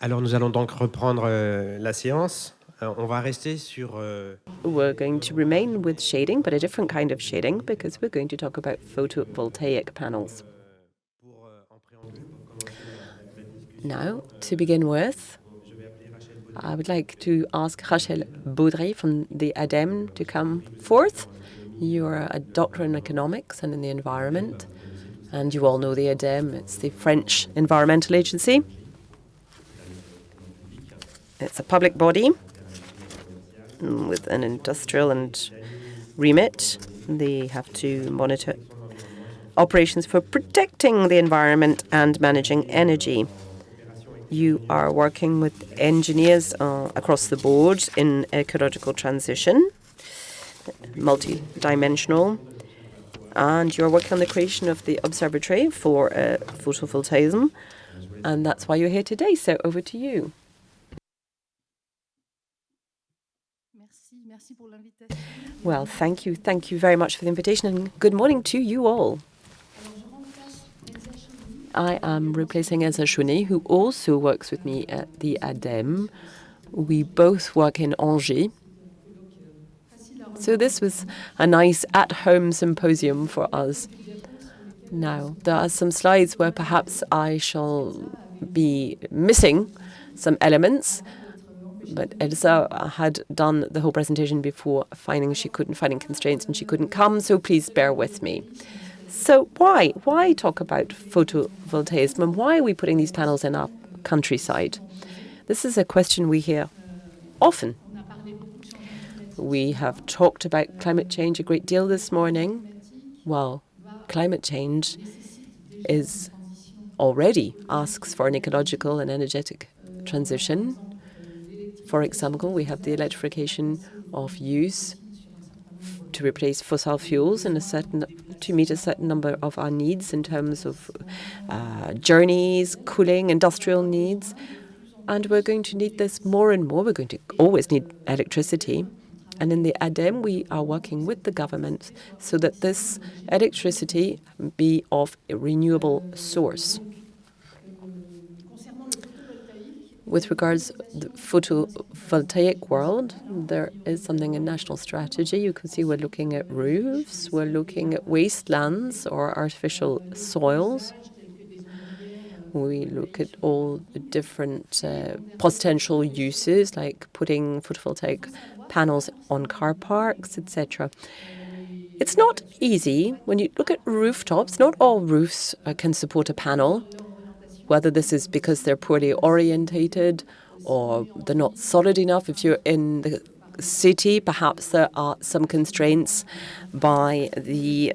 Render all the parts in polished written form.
Alors nous allons donc reprendre la séance. On va rester sur... We're going to remain with shading, but a different kind of shading, because we're going to talk about photovoltaic panels. Now, to begin with, I would like to ask 𝗕𝗔𝗨𝗗𝗥𝗬 from the ADEME to come forth. You're a doctor in economics and in the environment, and you all know the ADEME. It's the French environmental agency. It's a public body with an industrial and remit. They have to monitor operations for protecting the environment and managing energy. You are working with engineers across the board in ecological transition, multi-dimensional, and you're working on the creation of the observatory for photovoltaics, and that's why you're here today. So over to you. Well, thank you. Thank you very much for the invitation, and good morning to you all. I am replacing 𝗕𝗔𝗨𝗗𝗥𝗬𝗔, who also works with me at the ADEME. We both work in Angers. So this was a nice at-home symposium for us. Now, there are some slides where perhaps I shall be missing some elements, but Elsa had done the whole presentation before finding constraints and she couldn't come, so please bear with me. So why talk about photovoltaics and why are we putting these panels in our countryside? This is a question we hear often. We have talked about climate change a great deal this morning. Well, climate change already asks for an ecological and energetic transition. For example, we have the electrification of use to replace fossil fuels to meet a certain number of our needs in terms of journeys, cooling, industrial needs. And we're going to need this more and more. We're going to always need electricity. And in the ADEME, we are working with the government so that this electricity be of a renewable source. With regards to the photovoltaic world, there is something in national strategy. You can see we're looking at roofs, we're looking at wastelands or artificial soils. We look at all the different potential uses, like putting photovoltaic panels on car parks, etc. It's not easy. When you look at rooftops, not all roofs can support a panel, whether this is because they're poorly orientated or they're not solid enough. If you're in the city, perhaps there are some constraints by the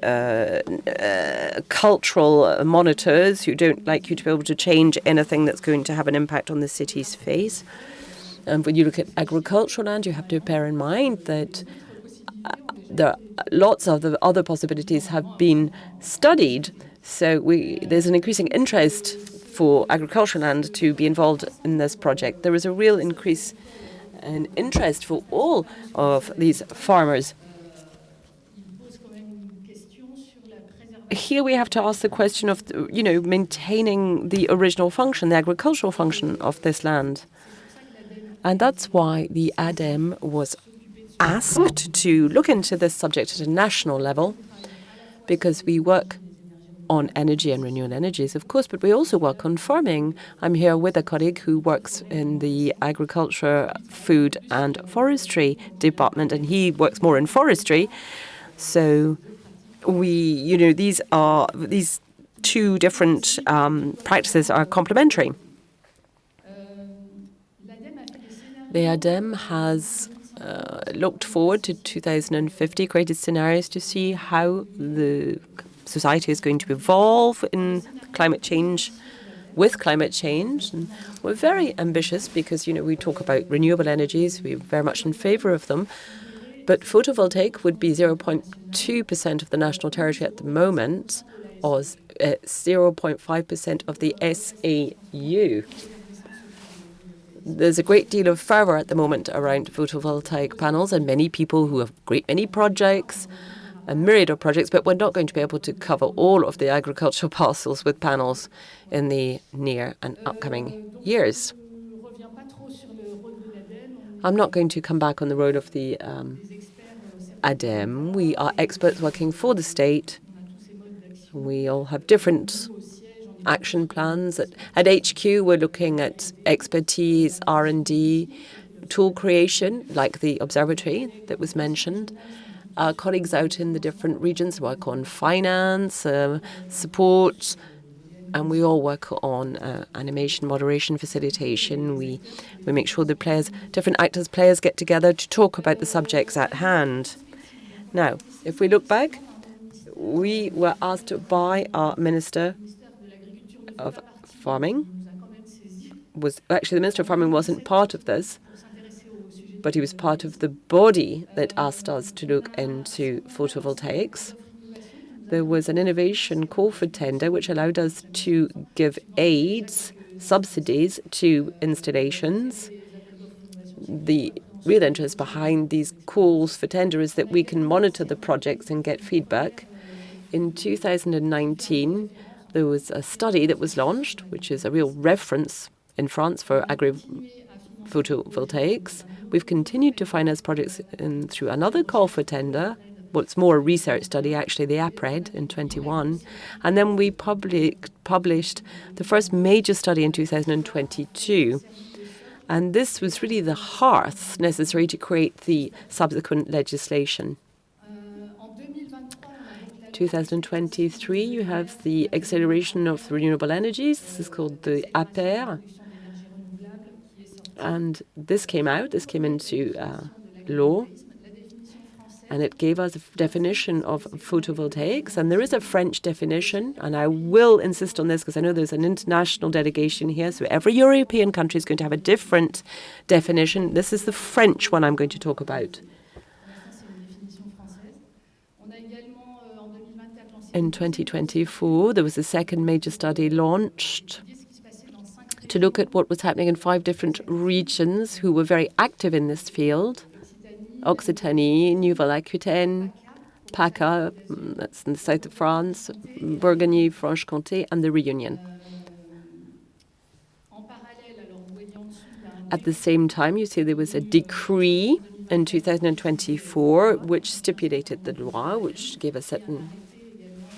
cultural monitors who don't like you to be able to change anything that's going to have an impact on the city's face. And when you look at agricultural land, you have to bear in mind that there are lots of the other possibilities have been studied. So there's an increasing interest for agricultural land to be involved in this project. There is a real increase in interest for all of these farmers. Here we have to ask the question of, maintaining the original function, the agricultural function of this land. And that's why the ADEME was asked to look into this subject at a national level, because we work on energy and renewable energies, of course, but we also work on farming. I'm here with a colleague who works in the agriculture, food and forestry department, and he works more in forestry. So these two different practices are complementary. The ADEME has looked forward to 2050, created scenarios to see how the society is going to evolve in climate change, with climate change. And we're very ambitious because, we talk about renewable energies. We're very much in favor of them. But photovoltaic would be 0.2% of the national territory at the moment, or 0.5% of the SAU. There's a great deal of fervor at the moment around photovoltaic panels, and many people who have great many projects, a myriad of projects, but we're not going to be able to cover all of the agricultural parcels with panels in the near and upcoming years. I'm not going to come back on the road of the ADEME. We are experts working for the state. We all have different action plans. At HQ, we're looking at expertise, R&D, tool creation, like the observatory that was mentioned. Our colleagues out in the different regions work on finance, support, and we all work on animation, moderation, facilitation. We make sure the different actors, players get together to talk about the subjects at hand. Now, if we look back, we were asked by our Minister of Farming. Actually, the Minister of Farming wasn't part of this, but he was part of the body that asked us to look into photovoltaics. There was an innovation call for tender which allowed us to give aids, subsidies to installations. The real interest behind these calls for tender is that we can monitor the projects and get feedback. In 2019, there was a study that was launched, which is a real reference in France for agri-photovoltaics. We've continued to finance projects through another call for tender, what's more a research study, actually, the APRED in 21. And then we published the first major study in 2022. And this was really the hearth necessary to create the subsequent legislation. 2023, you have the acceleration of renewable energies. This is called the APER. And this came into law. And it gave us a definition of photovoltaics. And there is a French definition, and I will insist on this because I know there's an international delegation here. So every European country is going to have a different definition. This is the French one I'm going to talk about. In 2024, there was a second major study launched to look at what was happening in 5 different regions who were very active in this field. Occitanie, Nouvelle-Aquitaine, PACA, that's in the south of France, Bourgogne, Franche-Comté, and the Réunion. At the same time, you see there was a decree in 2024 which stipulated the law, which gave a certain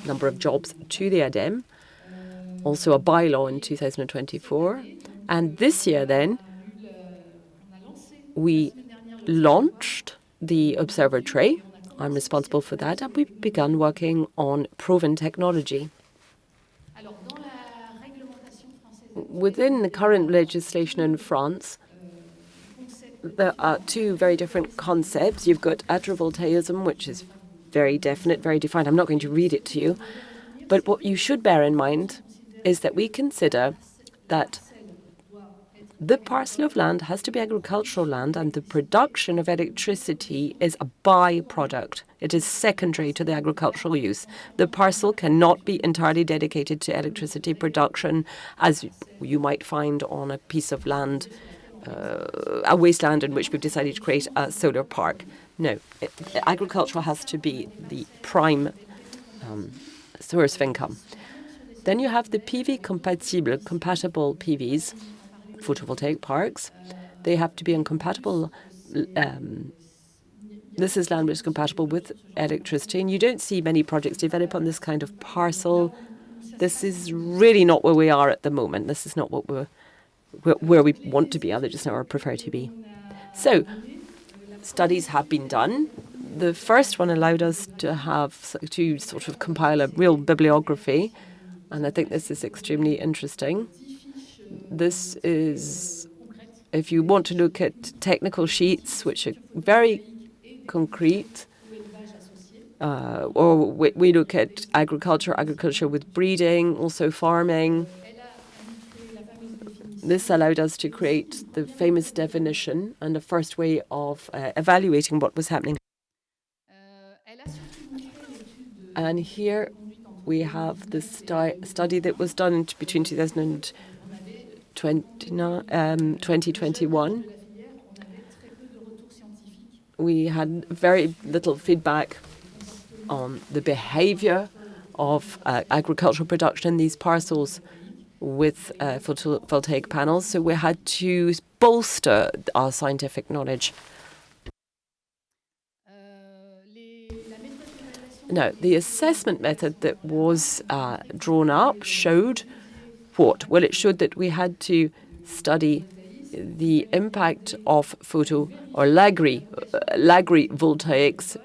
number of jobs to the ADEME, also a bylaw in 2024. And this year, then, we launched the observatory. I'm responsible for that, and we've begun working on proven technology. Within the current legislation in France, there are 2 very different concepts. You've got agrivoltaicism, which is very definite, very defined. I'm not going to read it to you. But what you should bear in mind is that we consider that the parcel of land has to be agricultural land, and the production of electricity is a byproduct. It is secondary to the agricultural use. The parcel cannot be entirely dedicated to electricity production, as you might find on a piece of land, a wasteland in which we've decided to create a solar park. No, agriculture has to be the prime source of income. Then you have the PV compatible PVs, photovoltaic parks. They have to be incompatible. This is land which is compatible with electricity, and you don't see many projects develop on this kind of parcel. This is really not where we are at the moment. This is not what where we want to be, other just now or prefer to be. So, studies have been done. The first one allowed us to sort of compile a real bibliography, and I think this is extremely interesting. This is, if you want to look at technical sheets, which are very concrete, or we look at agriculture with breeding, also farming. This allowed us to create the famous definition and the first way of evaluating what was happening. And here we have the study that was done between 2012 2021, we had very little feedback on the behavior of agricultural production in these parcels with photovoltaic panels. So we had to bolster our scientific knowledge. Now, the assessment method that was drawn up showed what? Well, it showed that we had to study the impact of agrivoltaics.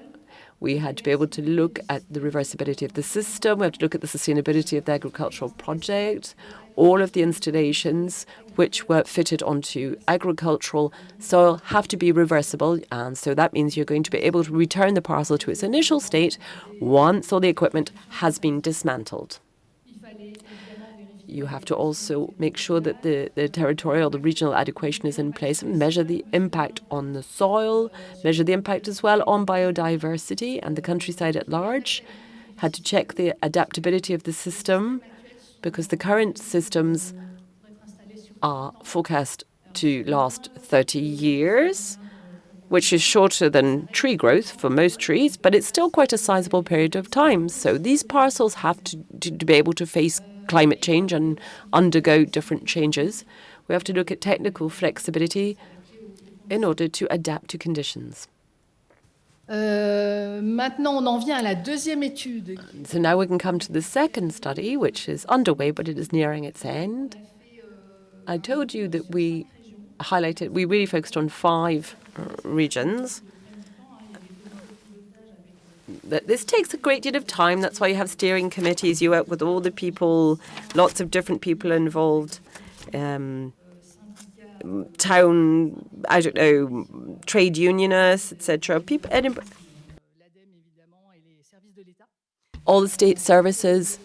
We had to be able to look at the reversibility of the system. We had to look at the sustainability of the agricultural project, all of the installations which were fitted onto agricultural soil have to be reversible. And so that means you're going to be able to return the parcel to its initial state once all the equipment has been dismantled. You have to also make sure that the territorial, the regional adequation is in place, measure the impact on the soil, measure the impact as well on biodiversity and the countryside at large. Had to check the adaptability of the system because the current systems are forecast to last 30 years, which is shorter than tree growth for most trees, but it's still quite a sizable period of time. So these parcels have to be able to face climate change and undergo different changes. We have to look at technical flexibility in order to adapt to conditions. Maintenant, on en vient à la deuxième étude. So now we can come to the second study, which is underway, but it is nearing its end. I told you that we really focused on 5 regions. This takes a great deal of time. That's why you have steering committees. You work with all the people, lots of different people involved. Town, I don't know, trade unionists, etc. All the state services.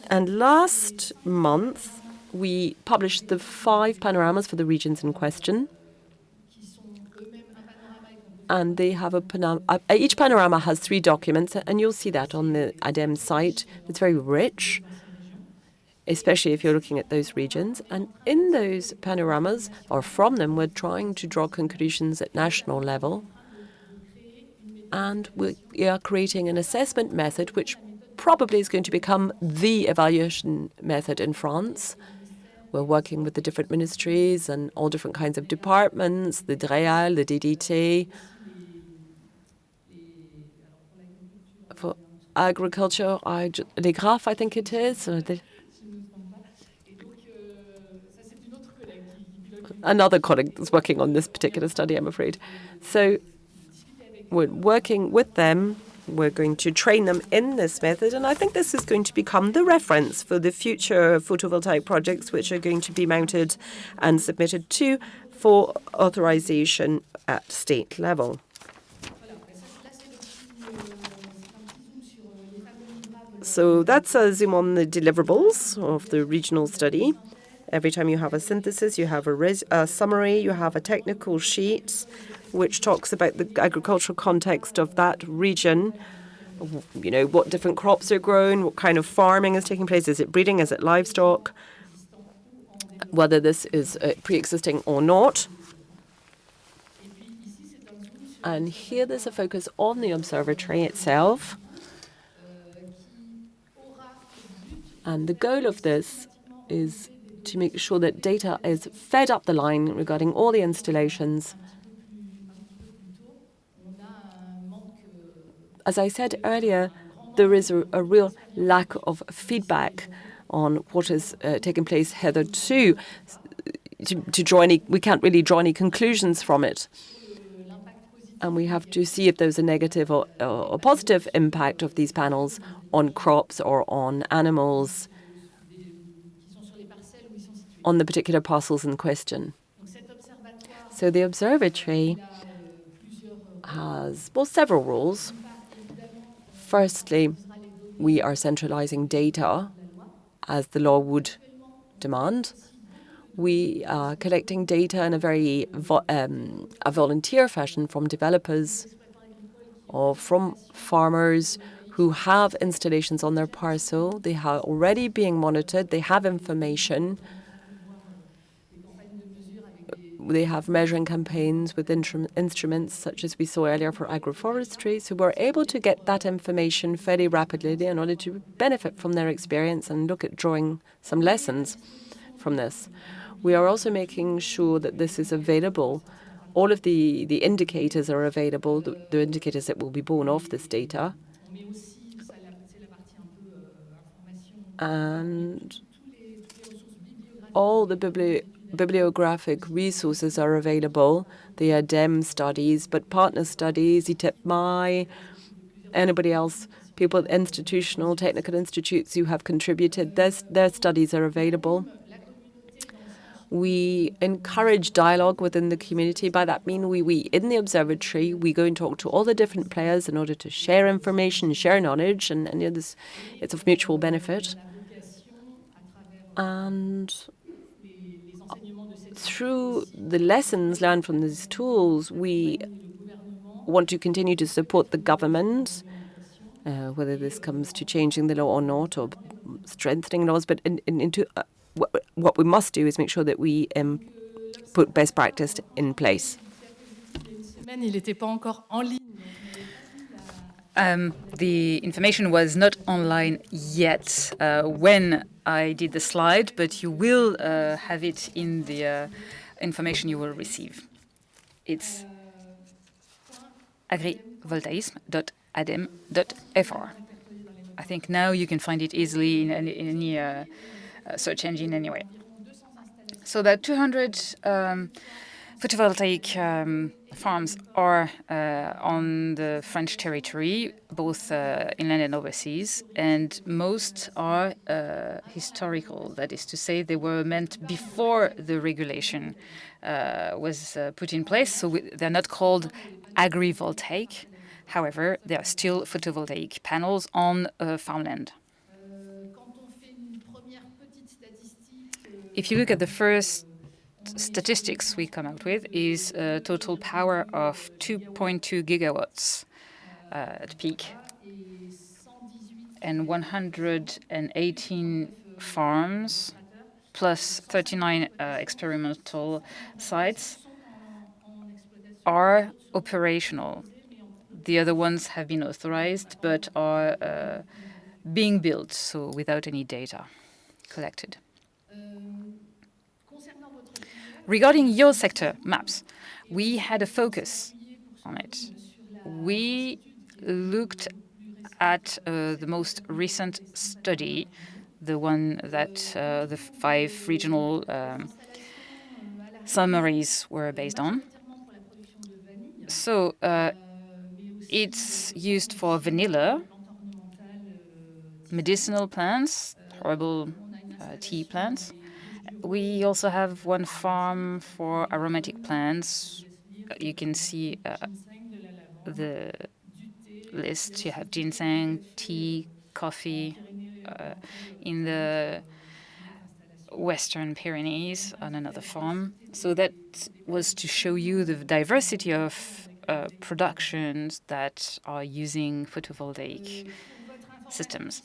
And last month, we published the 5 panoramas for the regions in question. And they have each panorama has 3 documents, and you'll see that on the ADEME site. It's very rich, especially if you're looking at those regions. And in those panoramas, or from them, we're trying to draw conclusions at national level. And we are creating an assessment method which probably is going to become the evaluation method in France. We're working with the different ministries and all different kinds of departments, the 𝗕𝗓, the DDT, for agriculture, 𝗕𝗓, I think it is. Another colleague is working on this particular study, I'm afraid. So we're working with them. We're going to train them in this method, and I think this is going to become the reference for the future photovoltaic projects which are going to be mounted and submitted for authorization at state level. So that's a zoom on the deliverables of the regional study. Every time you have a synthesis, you have a summary, you have a technical sheet which talks about the agricultural context of that region. You know, what different crops are grown, what kind of farming is taking place. Is it breeding? Is it livestock? Whether this is pre-existing or not. And here there's a focus on the observatory itself. And the goal of this is to make sure that data is fed up the line regarding all the installations. As I said earlier, there is a real lack of feedback on what has taken place hitherto. We can't really draw any conclusions from it. And we have to see if there's a negative or positive impact of these panels on crops or on animals on the particular parcels in question. So the observatory has, several roles. Firstly, we are centralizing data as the law would demand. We are collecting data in a very a volunteer fashion from developers or from farmers who have installations on their parcel. They are already being monitored. They have information. They have measuring campaigns with instruments such as we saw earlier for agroforestry. So we're able to get that information fairly rapidly in order to benefit from their experience and look at drawing some lessons from this. We are also making sure that this is available. All of the indicators are available, the indicators that will be born off this data. And all the bibliographic resources are available, the ADEME studies, but partner studies, iteipmai, anybody else, people at institutional, technical institutes who have contributed, their studies are available. We encourage dialogue within the community. By that mean we in the observatory, we go and talk to all the different players in order to share information, share knowledge, and it's of mutual benefit. And through the lessons learned from these tools, we want to continue to support the government, whether this comes to changing the law or not, or strengthening laws. But what we must do is make sure that we put best practice in place. The information was not online yet when I did the slide, but you will have it in the information you will receive. It's agrivoltaism.ademe.fr. I think now you can find it easily in any search engine anyway. So that 200 photovoltaic farms are on the French territory, both inland and overseas, and most are historical. That is to say, they were meant before the regulation was put in place, so they're not called agrivoltaic. However, they are still photovoltaic panels on farmland. If you look at the first statistics we come out with, is a total power of 2.2 gigawatts at peak, and 118 farms plus 39 experimental sites are operational. The other ones have been authorized but are being built, so without any data collected. Regarding your sector, maps, we had a focus on it. We looked at the most recent study, the one that the 5 regional summaries were based on. So it's used for vanilla, medicinal plants, herbal tea plants. We also have one farm for aromatic plants. You can see the list. You have ginseng, tea, coffee in the Western Pyrenees on another farm. So that was to show you the diversity of productions that are using photovoltaic systems.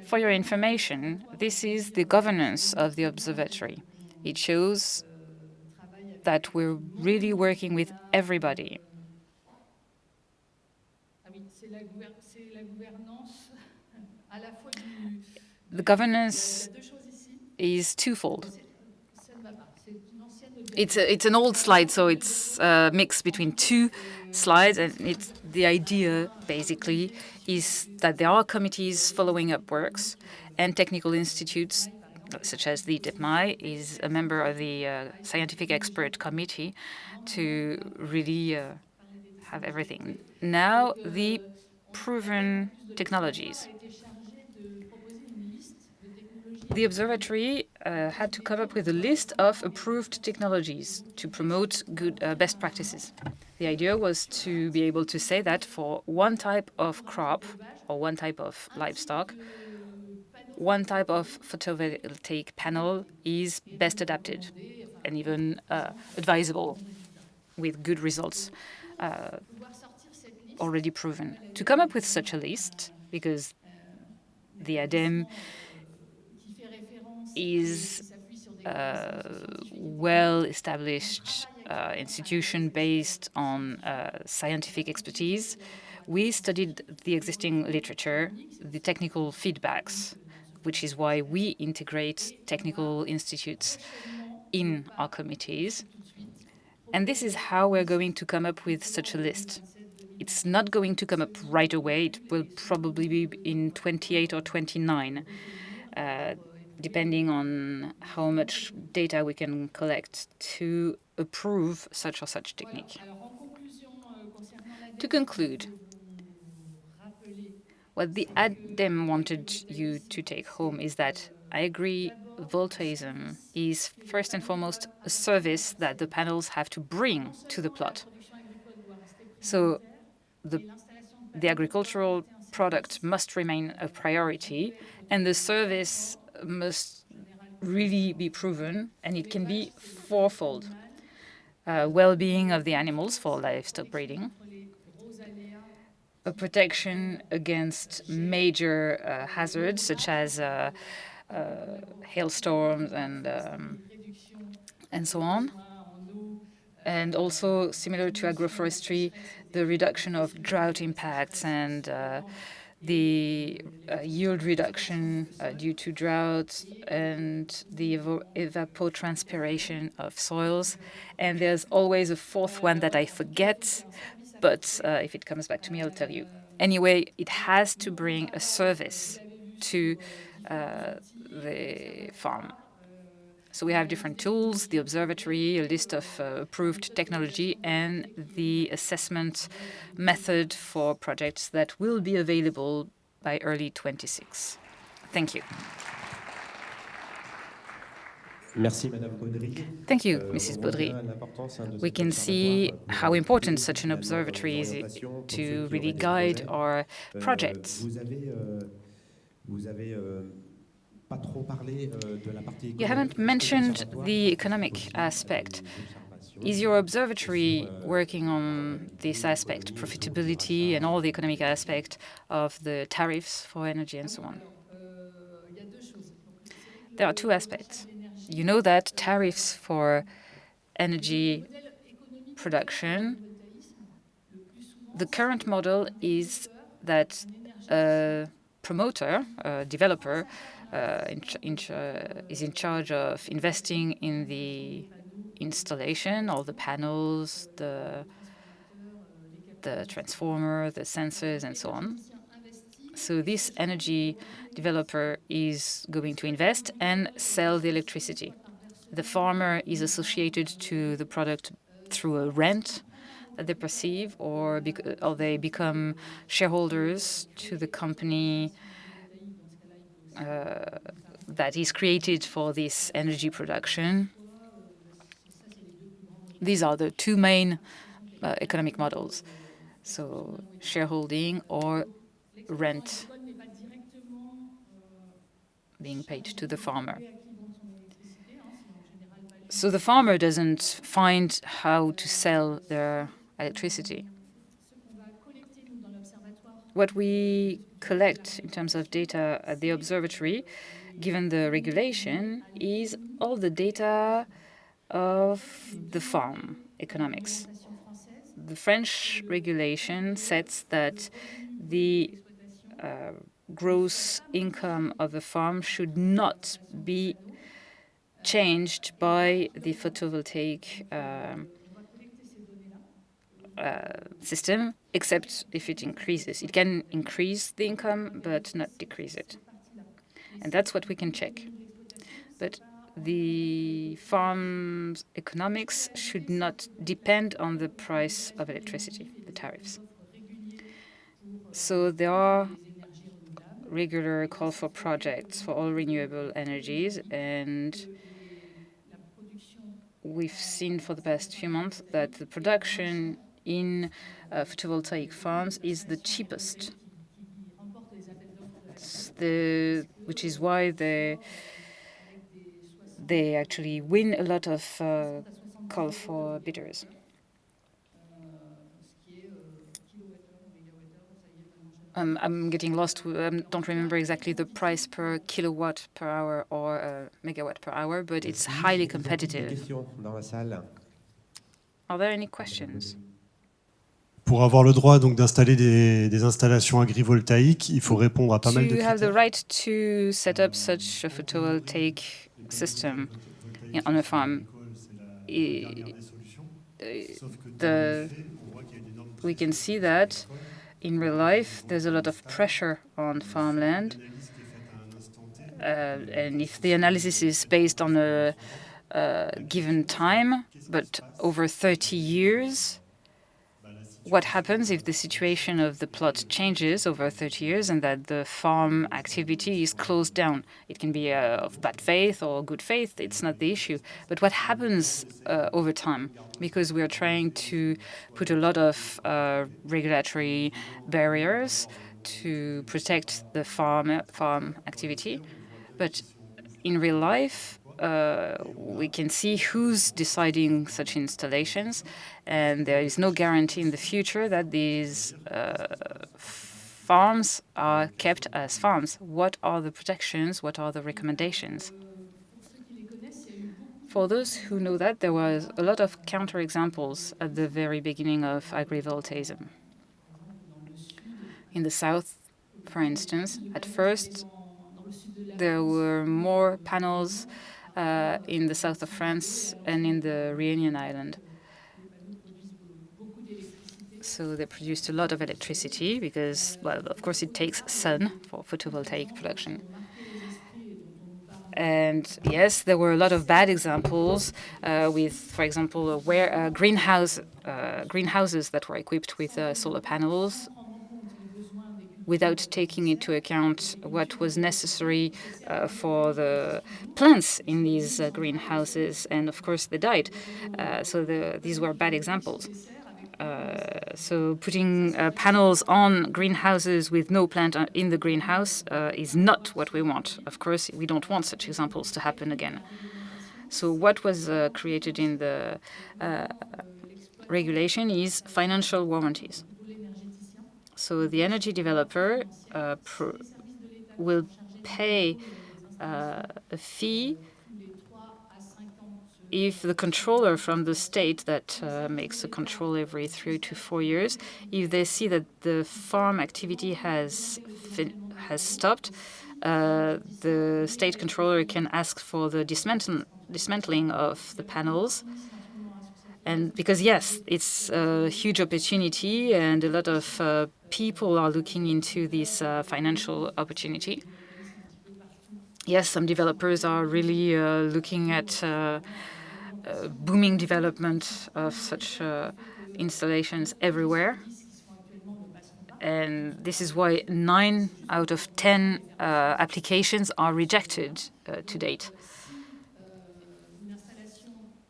For your information, this is the governance of the observatory. It shows that we're really working with everybody. The governance is twofold. It's an old slide, so it's a mix between 2 slides, and it's the idea basically is that there are committees following up works, and technical institutes such as the iteipmai is a member of the scientific expert committee to really have everything. Now the proven technologies. The observatory had to come up with a list of approved technologies to promote good best practices. The idea was to be able to say that for one type of crop or one type of livestock, one type of photovoltaic panel is best adapted and even advisable with good results already proven. To come up with such a list, because the ADEME is well-established institution based on scientific expertise. We studied the existing literature, the technical feedbacks, which is why we integrate technical institutes in our committees. And this is how we're going to come up with such a list. It's not going to come up right away. It will probably be in 28 or 29, depending on how much data we can collect to approve such or such technique. To conclude, what the ADEME wanted you to take home is that agrivoltaicism is first and foremost a service that the panels have to bring to the plot. So the agricultural product must remain a priority, and the service must really be proven, and it can be fourfold. Well-being of the animals for livestock breeding, a protection against major hazards such as hailstorms and so on. And also, similar to agroforestry, the reduction of drought impacts and the yield reduction due to drought and the evapotranspiration of soils. And there's always a fourth one that I forget, but if it comes back to me, I'll tell you. Anyway, it has to bring a service to the farm. So we have different tools, the observatory, a list of approved technology, and the assessment method for projects that will be available by early 26. Thank you. Merci, Madame Baudry. Thank you, Mrs. Baudry. We can see how important such an observatory is to really guide our projects. You haven't mentioned the economic aspect. Is your observatory working on this aspect, profitability and all the economic aspect of the tariffs for energy and so on? There are two aspects. You know that tariffs for energy production, the current model is that a promoter, a developer, is in charge of investing in the installation, all the panels, the transformer, the sensors, and so on. So this energy developer is going to invest and sell the electricity. The farmer is associated to the product through a rent that they perceive, or they become shareholders to the company that is created for this energy production. These are the two main economic models. So shareholding or rent being paid to the farmer. So the farmer doesn't find how to sell their electricity. What we collect in terms of data at the observatory, given the regulation, is all the data of the farm economics. The French regulation sets that the gross income of a farm should not be changed by the photovoltaic system, except if it increases. It can increase the income, but not decrease it. And that's what we can check. But the farm's economics should not depend on the price of electricity, the tariffs. So there are regular call for projects for all renewable energies, and we've seen for the past few months that the production in photovoltaic farms is the cheapest, which is why they actually win a lot of call for bidders. I'm getting lost. Don't remember exactly the price per kilowatt per hour or megawatt per hour, but it's highly competitive. Questions dans la salle? Are there any questions? Pour avoir le droit donc d'installer des installations agrivoltaïques, il faut répondre à pas mal de To have the critères. right to set up such a photovoltaic system on a farm, we can see that in real life there's a lot of pressure on farmland, and if the analysis is based on a given time, but over 30 years, what happens if the situation of the plot changes over 30 years and that the farm activity is closed down? It can be of bad faith or good faith, it's not the issue. But what happens over time? Because we are trying to put a lot of regulatory barriers to protect the farm activity. But in real life, we can see who's deciding such installations, and there is no guarantee in the future that these farms are kept as farms. What are the protections? What are the recommendations? For those who know that, there was a lot of counterexamples at the very beginning of agrivoltaicism. In the south, for instance, at first, there were more panels in the south of France and in the Réunion Island. So they produced a lot of electricity because, well, of course, it takes sun for photovoltaic production. And yes, there were a lot of bad examples with, for example, greenhouses that were equipped with solar panels without taking into account what was necessary for the plants in these greenhouses, and of course they died. So these were bad examples. So putting panels on greenhouses with no plant in the greenhouse is not what we want. Of course, we don't want such examples to happen again. So what was created in the regulation is financial warranties. So the energy developer will pay a fee if the controller from the state that makes a control every 3 to 4 years, if they see that the farm activity has stopped, the state controller can ask for the dismantling of the panels. And because, yes, it's a huge opportunity and a lot of people are looking into this financial opportunity. Yes, some developers are really looking at booming development of such installations everywhere. And this is why 9 out of 10 applications are rejected to date.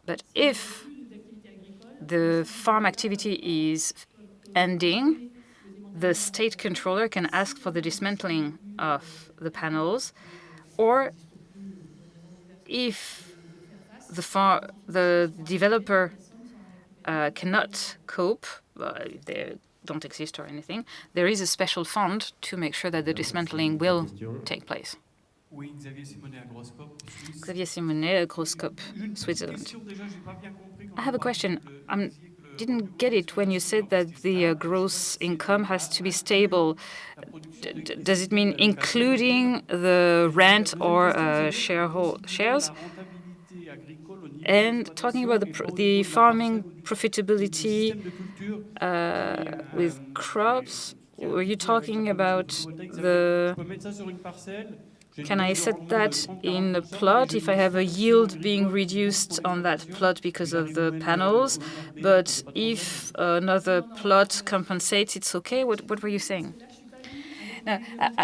But if the farm activity is ending, the state controller can ask for the dismantling of the panels, or if the developer cannot cope, they don't exist or anything, there is a special fund to make sure that the dismantling will take place. Xavier Simonet, 𝗕𝗔𝗨𝗗𝗥𝗬, Switzerland. I have a question. I didn't get it when you said that the gross income has to be stable. Does it mean including the rent or shares? And talking about the farming profitability with crops, were you talking about the... Can I set that in a plot if I have a yield being reduced on that plot because of the panels, but if another plot compensates, it's okay? What were you saying? No,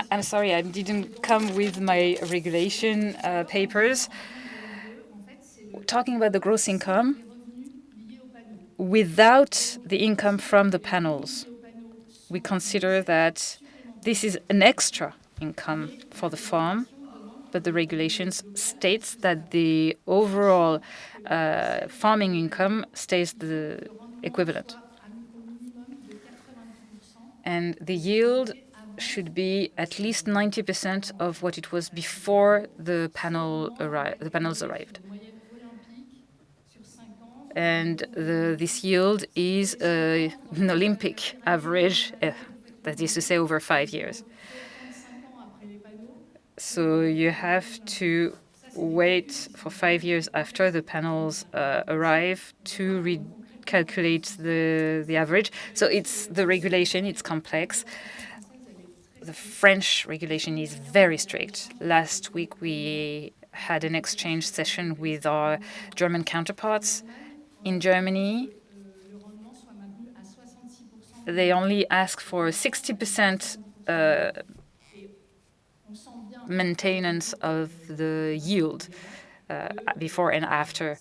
I'm sorry, I didn't come with my regulation papers. Talking about the gross income without the income from the panels. We consider that this is an extra income for the farm, but the regulations states that the overall farming income stays the equivalent. And the yield should be at least 90% of what it was before the panels arrived. And this yield is an Olympic average, that is to say, over 5 years. So you have to wait for 5 years after the panels arrive to recalculate the average. So it's the regulation, it's complex. The French regulation is very strict. Last week we had an exchange session with our German counterparts. In Germany, they only ask for 60% maintenance of the yield before and after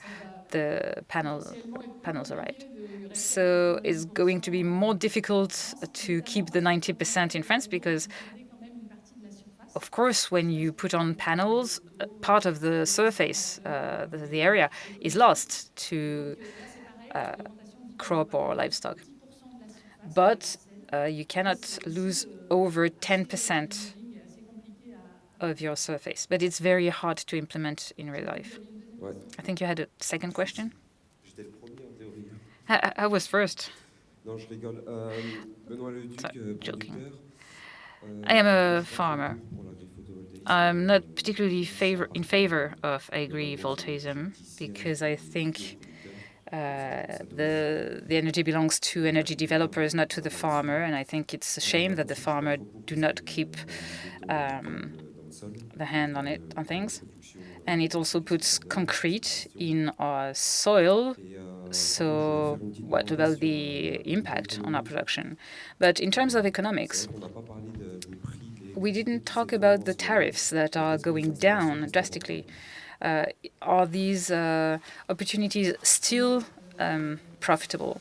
the panels arrived. So it's going to be more difficult to keep the 90% in France because, of course, when you put on panels, part of the surface, the area, is lost to crop or livestock. But you cannot lose over 10% of your surface. But it's very hard to implement in real life. I think you had a second question? I was first. Sorry, joking. I am a farmer. I'm not particularly in favor of agrivoltaicism because I think the energy belongs to energy developers, not to the farmer. And I think it's a shame that the farmer do not keep the hand on things. And it also puts concrete in our soil. So what about the impact on our production? But in terms of economics, we didn't talk about the tariffs that are going down drastically. Are these opportunities still profitable?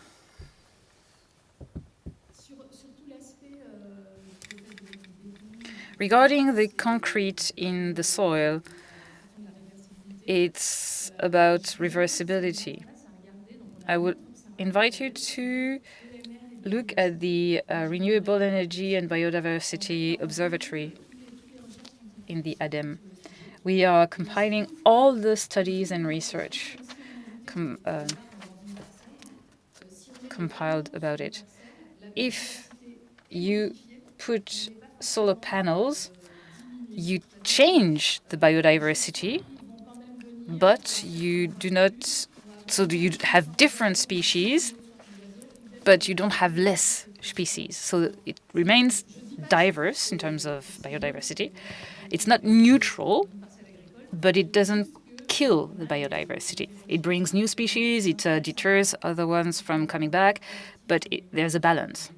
Regarding the concrete in the soil, it's about reversibility. I would invite you to look at the Renewable Energy and Biodiversity Observatory in the ADEME. We are compiling all the studies and research compiled about it. If you put solar panels, you change the biodiversity, but you do not. So you have different species, but you don't have less species. So it remains diverse in terms of biodiversity. It's not neutral, but it doesn't kill the biodiversity. It brings new species, it deters other ones from coming back, but there's a balance.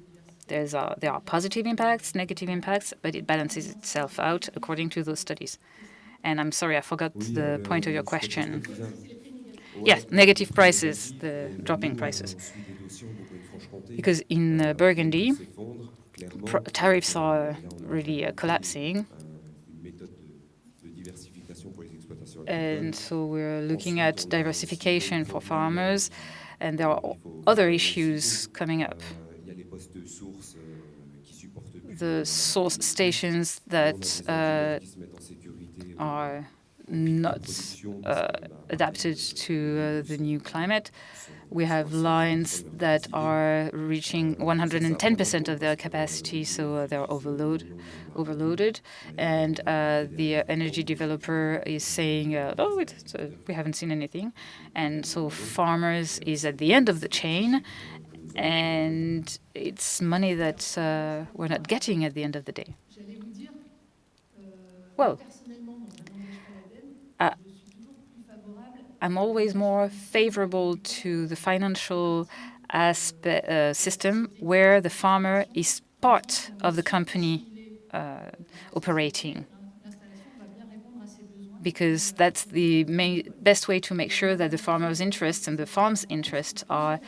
There are positive impacts, negative impacts, but it balances itself out according to those studies. And I'm sorry, I forgot the point of your question. Yes, negative prices, the dropping prices. Because in Burgundy, tariffs are really collapsing. And so we're looking at diversification for farmers, and there are other issues coming up. The source stations that are not adapted to the new climate. We have lines that are reaching 110% of their capacity, so they're overloaded. And the energy developer is saying, oh, we haven't seen anything. And so farmers is at the end of the chain, and it's money that we're not getting at the end of the day. Well, I'm always more favorable to the financial system where the farmer is part of the company operating, because that's the best way to make sure that the farmer's interests and the farm's interests are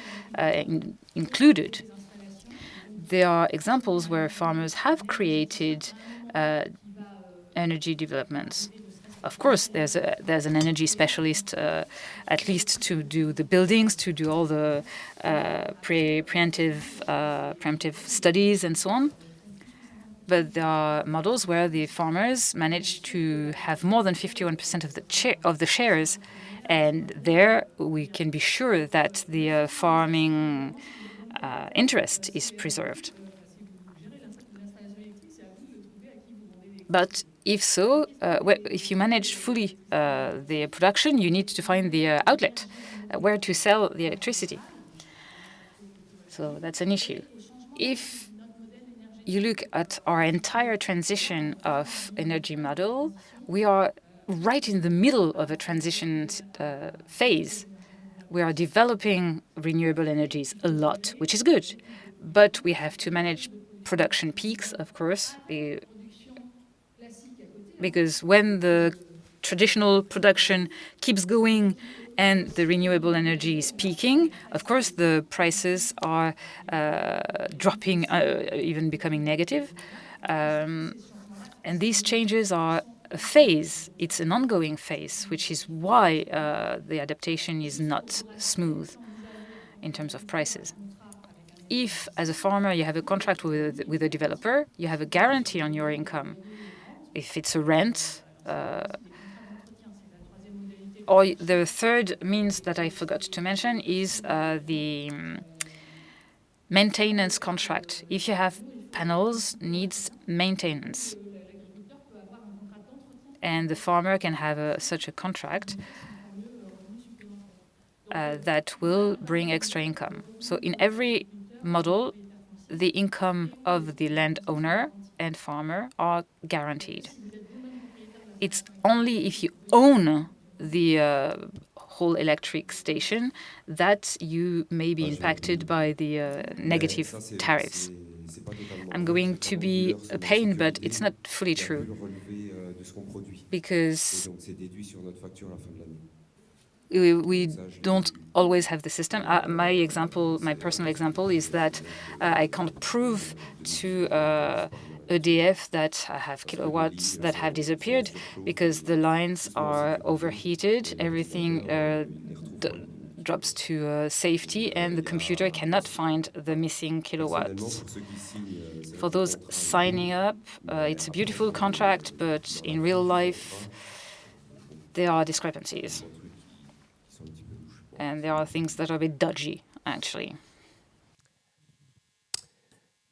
included. There are examples where farmers have created energy developments. Of course, there's an energy specialist, at least to do the buildings, to do all the preemptive studies and so on. But there are models where the farmers manage to have more than 51% of the shares, and there we can be sure that the farming interest is preserved. But if so, if you manage fully the production, you need to find the outlet where to sell the electricity. So that's an issue. If you look at our entire transition of energy model, we are right in the middle of a transition phase. We are developing renewable energies a lot, which is good. But we have to manage production peaks, of course, because when the traditional production keeps going and the renewable energy is peaking, of course, the prices are dropping, even becoming negative. And these changes are a phase. It's an ongoing phase, which is why the adaptation is not smooth in terms of prices. If, as a farmer, you have a contract with a developer, you have a guarantee on your income. If it's a rent, or the third means that I forgot to mention is the maintenance contract. If you have panels, needs maintenance. And the farmer can have such a contract that will bring extra income. So in every model, the income of the landowner and farmer are guaranteed. It's only if you own the whole electric station that you may be impacted by the negative tariffs. I'm going to be a pain, but it's not fully true, because we don't always have the system. My personal example is that I can't prove to EDF that I have kilowatts that have disappeared because the lines are overheated, everything drops to safety, and the computer cannot find the missing kilowatts. For those signing up, it's a beautiful contract, but in real life, there are discrepancies. And there are things that are a bit dodgy, actually.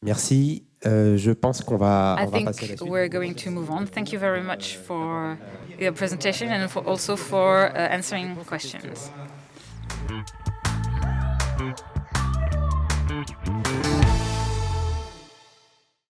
Merci. Je pense qu'on va, I on va passer à la think suite. we're going to move on. Thank you very much for your presentation and also for answering questions.